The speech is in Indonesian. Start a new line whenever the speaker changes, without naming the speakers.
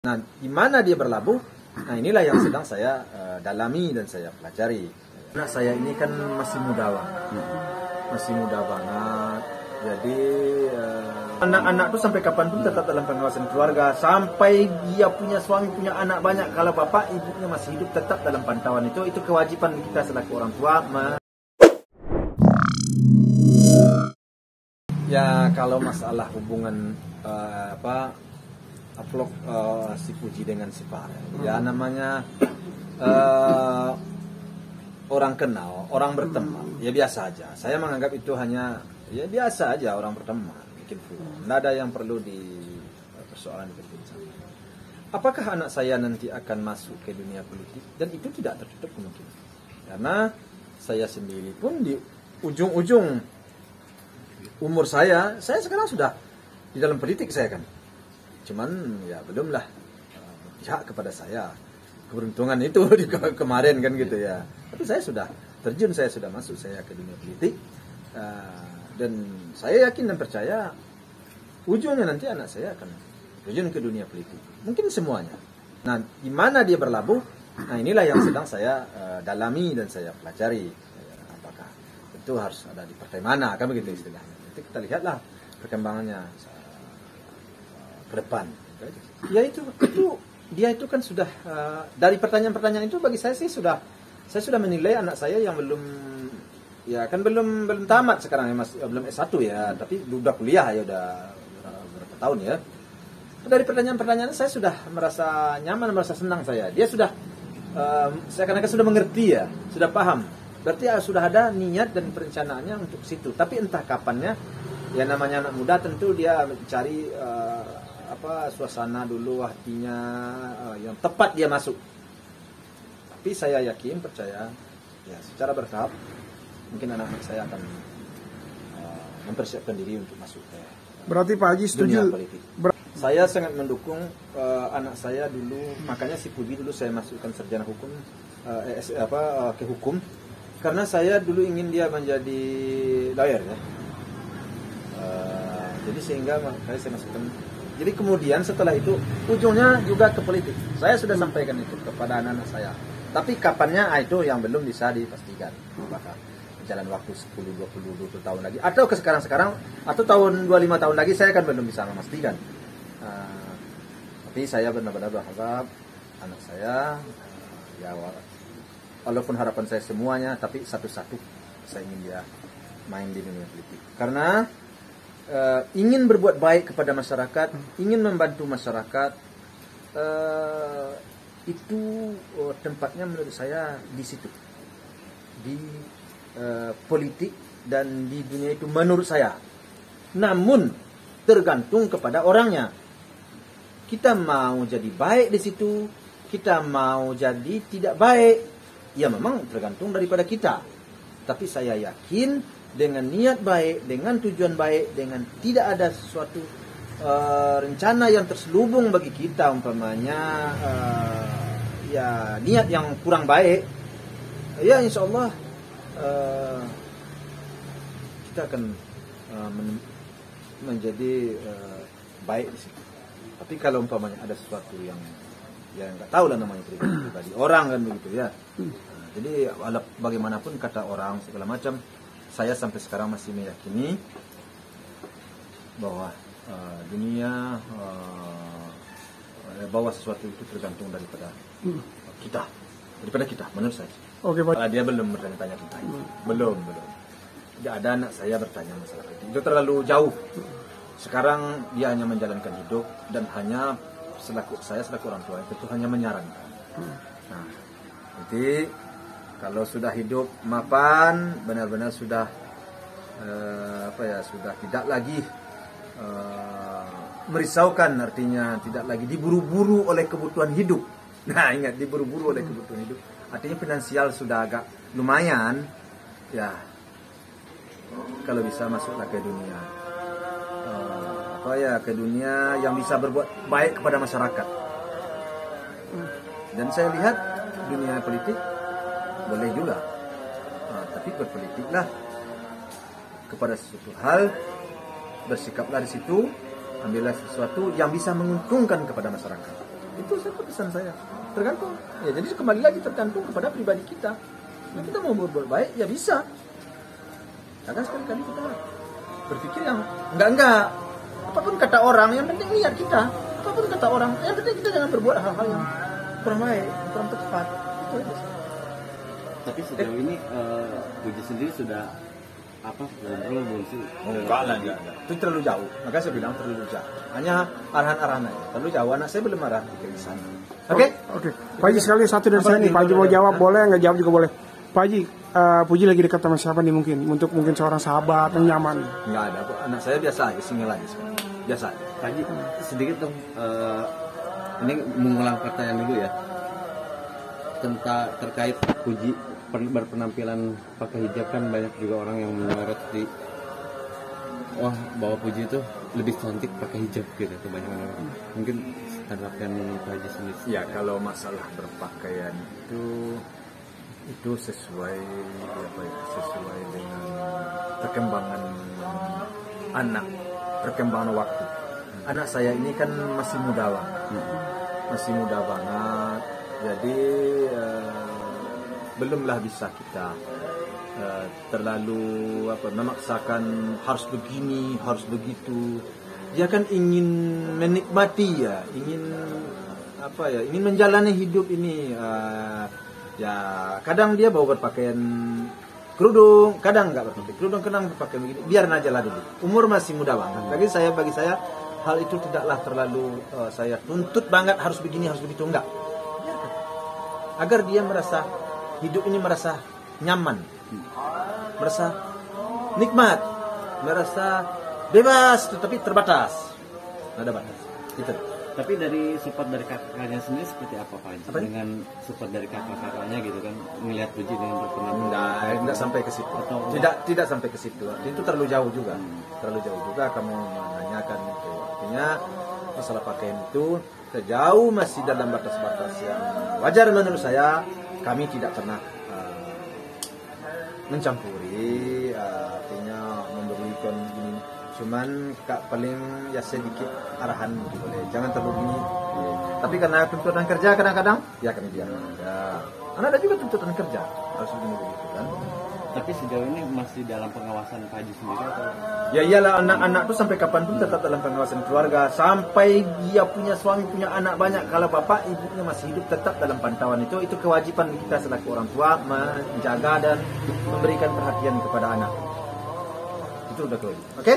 Nah, di mana dia berlabuh? Nah, inilah yang sedang saya dalami dan saya pelajari. Anak saya ini kan masih muda banget. Masih muda banget. Jadi anak-anak tuh sampai kapanpun tetap dalam pengawasan keluarga. Sampai dia punya suami, punya anak banyak. Kalau bapak ibunya masih hidup, tetap dalam pantauan itu. Itu kewajiban kita selaku orang tua. Ya, kalau masalah hubungan vlog si Puji dengan si Farel, ya namanya orang kenal, orang berteman, ya biasa aja. Saya menganggap itu hanya ya biasa aja, orang berteman, bikin vlog. Tidak ada yang perlu di persoalan diperbincangkan. Apakah anak saya nanti akan masuk ke dunia politik? Dan itu tidak tertutup kemungkinan, karena saya sendiri pun di ujung-ujung umur saya sekarang sudah di dalam politik saya kan. Cuman ya belumlah pihak kepada saya keberuntungan itu di kemarin kan gitu ya. Tapi saya sudah terjun, saya sudah masuk saya ke dunia politik, dan saya yakin dan percaya ujungnya nanti anak saya akan terjun ke dunia politik. Mungkin semuanya. Nah, di mana dia berlabuh? Nah, inilah yang sedang saya dalami dan saya pelajari. Apakah itu harus ada di partai mana kan begitu istilahnya. Nanti kita lihatlah perkembangannya ke depan. Ya itu dia itu kan sudah dari pertanyaan-pertanyaan itu bagi saya sih saya sudah menilai anak saya yang belum tamat sekarang ya, masih belum S1 ya, tapi udah kuliah ya, udah berapa tahun ya. Dari pertanyaan-pertanyaan saya sudah merasa nyaman, merasa senang saya. Dia sudah saya kadang-kadang sudah mengerti ya, sudah paham. Berarti sudah ada niat dan perencanaannya untuk situ. Tapi entah kapannya, ya namanya anak muda tentu dia mencari suasana dulu, hatinya yang tepat dia masuk. Tapi saya yakin, percaya ya secara bertahap mungkin anak-anak saya akan mempersiapkan diri untuk masuk ke
berarti Pak Haji setuju
politik. Saya sangat mendukung anak saya dulu, makanya si Puji dulu saya masukkan sarjana hukum ke hukum, karena saya dulu ingin dia menjadi lawyer ya. Jadi sehingga makanya saya masukkan. Jadi kemudian setelah itu ujungnya juga ke politik. Saya sudah sampaikan itu kepada anak-anak saya. Tapi kapannya itu yang belum bisa dipastikan. Apakah jalan waktu 10, 20 tahun lagi, atau ke sekarang atau tahun 25 tahun lagi, saya kan belum bisa memastikan. Tapi saya benar-benar berharap anak saya ya walaupun harapan saya semuanya, tapi satu-satu saya ingin dia main di dunia politik. Karena ingin berbuat baik kepada masyarakat, ingin membantu masyarakat, itu tempatnya menurut saya di situ, di politik dan di dunia itu menurut saya. Namun tergantung kepada orangnya. Kita mau jadi baik di situ, kita mau jadi tidak baik, ya memang tergantung daripada kita. Tapi saya yakin dengan niat baik, dengan tujuan baik, dengan tidak ada sesuatu rencana yang terselubung bagi kita, umpamanya ya niat yang kurang baik, ya insya Allah kita akan menjadi baik di situ. Tapi kalau umpamanya ada sesuatu yang nggak tahu lah namanya pribadi orang kan begitu ya. Jadi bagaimanapun kata orang segala macam, saya sampai sekarang masih meyakini bahwa dunia bahwa sesuatu itu tergantung daripada kita menurut saya.
Oke, Pak.
Dia belum bertanya tentang itu. Belum. Tidak ada anak saya bertanya masalah itu terlalu jauh. Sekarang dia hanya menjalankan hidup dan hanya selaku orang tua itu hanya menyarankan. Nah, nanti kalau sudah hidup mapan, benar-benar sudah sudah tidak lagi merisaukan, artinya tidak lagi diburu-buru oleh kebutuhan hidup. Nah, ingat, diburu-buru oleh kebutuhan hidup. Artinya finansial sudah agak lumayan, ya kalau bisa masuklah ke dunia ke dunia yang bisa berbuat baik kepada masyarakat. Dan saya lihat dunia politik boleh juga, tapi berpolitiklah kepada sesuatu hal, bersikaplah di situ, ambillah sesuatu yang bisa menguntungkan kepada masyarakat. Itu saja pesan saya. Tergantung. Ya jadi kembali lagi tergantung kepada pribadi kita. Kalau kita mau berbuat baik ya bisa. Kadang sekali-kali kita berpikir yang enggak. Apapun kata orang, yang penting lihat kita. Apapun kata orang, yang penting kita jangan berbuat hal-hal yang kurang baik, kurang tepat. Itu aja.
Tapi sejauh ini Puji sendiri sudah belum sih?
Enggak lah, itu terlalu jauh. Makanya saya bilang terlalu jauh. Hanya arahan-arahan aja. Terlalu jauh. Anak saya belum arah ke sana. Oke?
Pak Haji sekali satu dari saya nih. Pak Haji mau jawab boleh, nggak jawab juga boleh. Pak Haji, Puji lagi dekat sama siapa nih mungkin? Untuk mungkin seorang sahabat yang nyaman.
Enggak ada. Anak saya biasa aja, single aja. Biasa aja.
Pak Haji, sedikit dong. Ini mengulang pertanyaan dulu ya. Terkait Puji berpenampilan pakai hijab, kan banyak juga orang yang menyorot bahwa Puji itu lebih cantik pakai hijab gitu, kebanyakan orang. Mungkin tanggapan Pak Haji sendiri.
Ya, kalau masalah berpakaian itu sesuai dengan perkembangan anak, perkembangan waktu. Anak saya ini kan masih muda banget, jadi belumlah bisa kita terlalu memaksakan harus begini, harus begitu. Dia kan ingin menikmati ingin menjalani hidup ini. Ya kadang dia bawa berpakaian kerudung, kadang nggak berpakaian kerudung, kadang berpakaian begini. Biar aja lah dulu. Umur masih muda banget. Bagi saya hal itu tidaklah terlalu saya tuntut banget harus begini, harus begitu, enggak. Agar dia merasa hidup ini merasa nyaman, merasa nikmat, merasa bebas, tetapi terbatas. Ada batas. Gitu.
Tapi dari support dari kakaknya sendiri seperti apa Pak Haji? Dengan support dari kakak-kakaknya gitu kan, melihat Puji dengan berpenampilan?
Enggak sampai ke situ. Tidak sampai ke situ. Itu terlalu jauh juga. Terlalu jauh juga kamu menanyakan itu. Artinya masalah pakaian itu sejauh masih dalam batas-batas yang wajar menurut saya. Kami tidak pernah mencampuri, artinya memberikan gini. Cuman paling ya sedikit arahan boleh, jangan terlalu gini. Tapi karena tuntutan kerja kadang-kadang ya kami biar ada. Karena ada juga tuntutan kerja harus begini begitu kan.
Tapi sejauh ini masih dalam pengawasan Pak Haji sendiri atau?
Ya iyalah, anak-anak tuh sampai kapanpun tetap dalam pengawasan keluarga. Sampai dia punya suami, punya anak banyak, kalau bapak ibunya masih hidup tetap dalam pantauan itu. Itu kewajiban kita selaku orang tua menjaga dan memberikan perhatian kepada anak. Itu udah kewajiban. Oke?